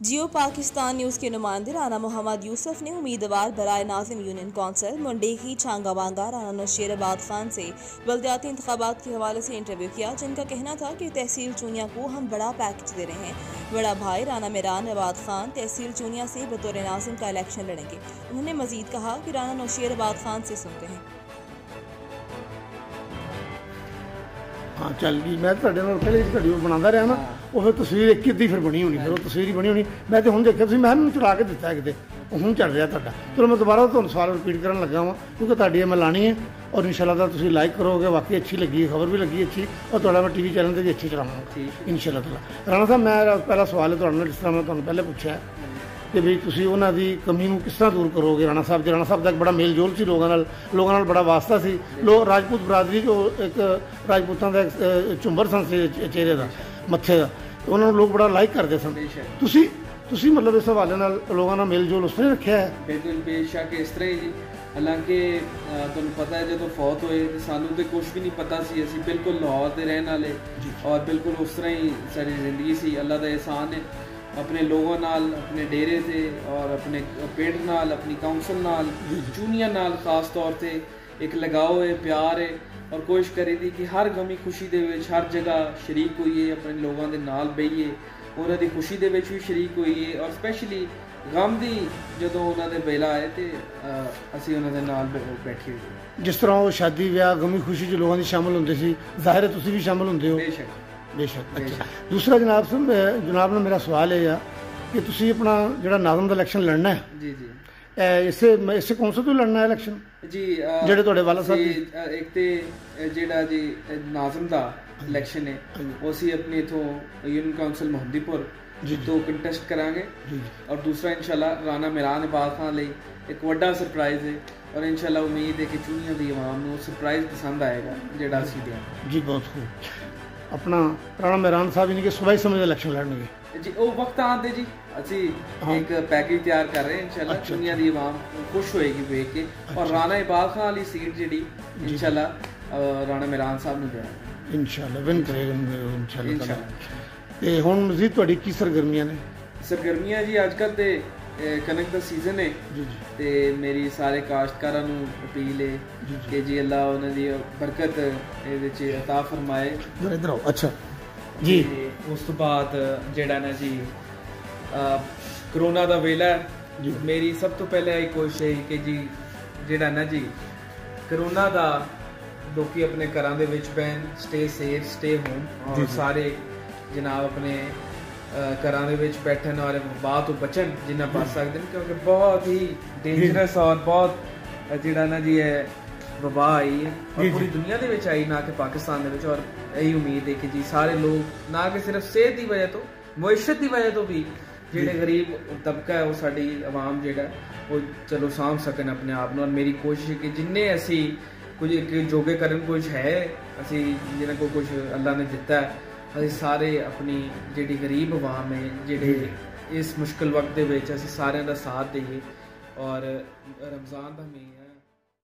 जियो Pakistan news के नुमाइंदे राना मोहम्मद यूसुफ ने उम्मीदवार बराए नाजिम यूनियन कौंसिल मुंडेकी छांगावांगा राना नौशेराबाद खान से बल्दियाती इंतखाबात के हवाले से इंटरव्यू किया, जिनका कहना था कि तहसील चूनिया को हम बड़ा पैकेज दे रहे हैं। बड़ा भाई राना मिरान नवाद खान तहसील चूनिया से बतौर नाजिम का इलेक्शन लड़ेंगे। उन्होंने मजीद कहा कि राना नौशेराबाद खान से सुनते हैं। हाँ चल गई मैं ਤੁਹਾਡੇ ਨਾਲ ਪਹਿਲੇ ਜਿਹੜੀ ਬਣਾਉਂਦਾ ਰਿਹਾ ਨਾ ਉਹ ਫਿਰ ਤਸਵੀਰ ਇੱਕ ਅੱਧੀ ਫਿਰ ਬਣੀ ਹੋਣੀ, ਫਿਰ ਉਹ ਤਸਵੀਰ ਹੀ ਬਣੀ ਹੋਣੀ। ਮੈਂ ਤੇ ਹੁਣ ਦੇਖਿਆ ਤੁਸੀਂ ਮੈਂ ਮੈਨੂੰ ਚੜਾ ਕੇ ਦਿੱਤਾ ਕਿਤੇ, ਉਹ ਹੁਣ ਚੱਲ ਰਿਹਾ ਤੁਹਾਡਾ। ਚਲੋ ਮੈਂ ਦੁਬਾਰਾ ਤੁਹਾਨੂੰ ਸਵਾਲ ਰਿਪੀਟ ਕਰਨ ਲੱਗਾ ਵਾਂ ਕਿਉਂਕਿ ਤੁਹਾਡੀ ਮੈਂ ਲਾਣੀ ਹੈ ਔਰ ਇਨਸ਼ਾਅੱਲਾ ਦਾ ਤੁਸੀਂ ਲਾਈਕ ਕਰੋਗੇ। ਵਾਕਈ ਅੱਛੀ ਲੱਗੀ, ਖਬਰ ਵੀ ਲੱਗੀ ਅੱਛੀ, ਔਰ ਤੁਹਾਡਾ ਮੈਂ ਟੀਵੀ ਚੈਨਲ ਤੇ ਵੀ ਅੱਛੀ ਚਲਾਵਾਂਗਾ ਇਨਸ਼ਾਅੱਲਾ ਤਾਲਾ। ਰਾਣਾ ਸਾਹਿਬ ਮੈਂ ਪਹਿਲਾ ਸਵਾਲ ਹੈ ਤੁਹਾਡੇ ਨਾਲ, ਜਿਸ ਤਰ੍ਹਾਂ ਮੈਂ ਤੁਹਾਨੂੰ ਪਹਿਲੇ ਪੁੱਛਿਆ कि भी तुसी उन्हां दी कमी नूं किस तरह दूर करोगे। राणा साहब का एक बड़ा मेल जोल सी, लोगों नाल बड़ा वास्ता सी। लोग राजपूत बरादरी जो एक राजपूतां दा झुंबर सन चेहरे का मत्थे का, उन्होंने लोग बड़ा लाइक करते सन। तुसी मतलब इस हवाले नाल लोगों नाल मेल जोल उस तरह रखिया है? बिल्कुल बेशक इस तरह ही जी। हालांकि तुहानूं पता है जो फौत होए तो सानूं तो कुछ भी नहीं पता सी, असीं बिल्कुल लाहौर दे रहण वाले और बिल्कुल उस तरह ही सारी जिंदगी सी। अल्लाह दा एहसान है अपने लोगों नाल, अपने डेरे से और अपने पिंड नाल, अपनी काउंसिल नाल, चूनिया नाल खास तौर से एक लगाव है, प्यार है और कोशिश करी थी कि हर गमी खुशी दे विच हर जगह शरीक होइए, अपने लोगों के नाल बहिए, उन्हां दी खुशी दे विच भी शरीक होइए और स्पैशली गम दी जदों उन्हां दे वेला आए तो असीं उन्हां दे नाल बैठे। जिस तरह वो शादी ब्याह गमी खुशी च लोगों की शामिल होंदे सी, जाहिर है तुसीं भी शामिल होंदे हो। बेशक बेशक। अच्छा, दूसरा जनाब ने मेरा सवाल है कि तुसी अपना जो नाज़म का इलेक्शन लड़ना है जी जी इसे कौंसिल तो लड़ना है इलेक्शन जी जेडे तुहाडे वाला साहब एक ते जेड़ा जी नाज़म दा इलेक्शन है वो असीं अपने इथों यूनियन काउंसिल मोहम्मदीपुर तो कंटेस्ट करांगे और दूसरा इंशाल्लाह राना मिरान नवाद खान लई एक वड्डा सरप्राइज है और इंशाल्लाह उम्मीद है कि चूनिया दी आवाम नूं सरप्राइज पसंद आएगा जेड़ा असीं देंगे जी। बहुत खूब। अपना राणा मिरान साहब यानी कि सुबह समय इलेक्शन लड़नगे जी, वो वक्त आते जी असी एक पैकेज तैयार कर रहे हैं इंशाल्लाह। चुनिया दी आवाम खुश होएगी देख के और राणा इबाद खान वाली सीट जी इंशाल्लाह राणा मिरान साहब ने देना इंशाल्लाह विन करेगा इंशाल्लाह। ते हुन मजीद ਤੁਹਾਡੀ ਕੀ ਸਰਗਰਮੀਆਂ ਨੇ? ਸਰਗਰਮੀਆਂ ਜੀ ਅੱਜਕੱਲ ਤੇ कनक का सीजन है तो मेरी सारे काश्तकारां नूं अपील है कि जी अल्लाह उन्हां दी बरकत इहदे च अता फरमाए। इधर आओ। अच्छा जी। उस तो बाद जेड़ा ना जी करोना दा वेला है, मेरी सब तो पहले यही कोशिश है कि जी जेड़ा ना जी करोना दा लोकी अपने घरां दे विच बैन, स्टे सेफ स्टे होम और सारे जनाब अपने घरां दे विच बैठन और वबा तो बचन जिन्ना बच सकते हैं, क्योंकि बहुत ही डेंजरस और बहुत जेड़ा ना जी है वबा आई है और पूरी दुनिया दे विच आई, ना कि पाकिस्तान दे विच। और यही उम्मीद है कि जी सारे लोग ना कि सिर्फ सेहत की वजह तो मुईशत की वजह तो भी जेड़े गरीब तबका है वो साडी आवाम जेड़ा वो चलो सामभ सकन अपने आप नूं। और मेरी कोशिश है कि जिन्ने असी कुछ जोगे करन कुछ है असी जिन्हां को कुछ अल्लाह ने दिता है असी सारे अपनी जिहड़ी गरीब आवाम है जिहड़े इस मुश्किल वक्त दे विच असी सारिआं दा साथ देइए और रमज़ान दा महीना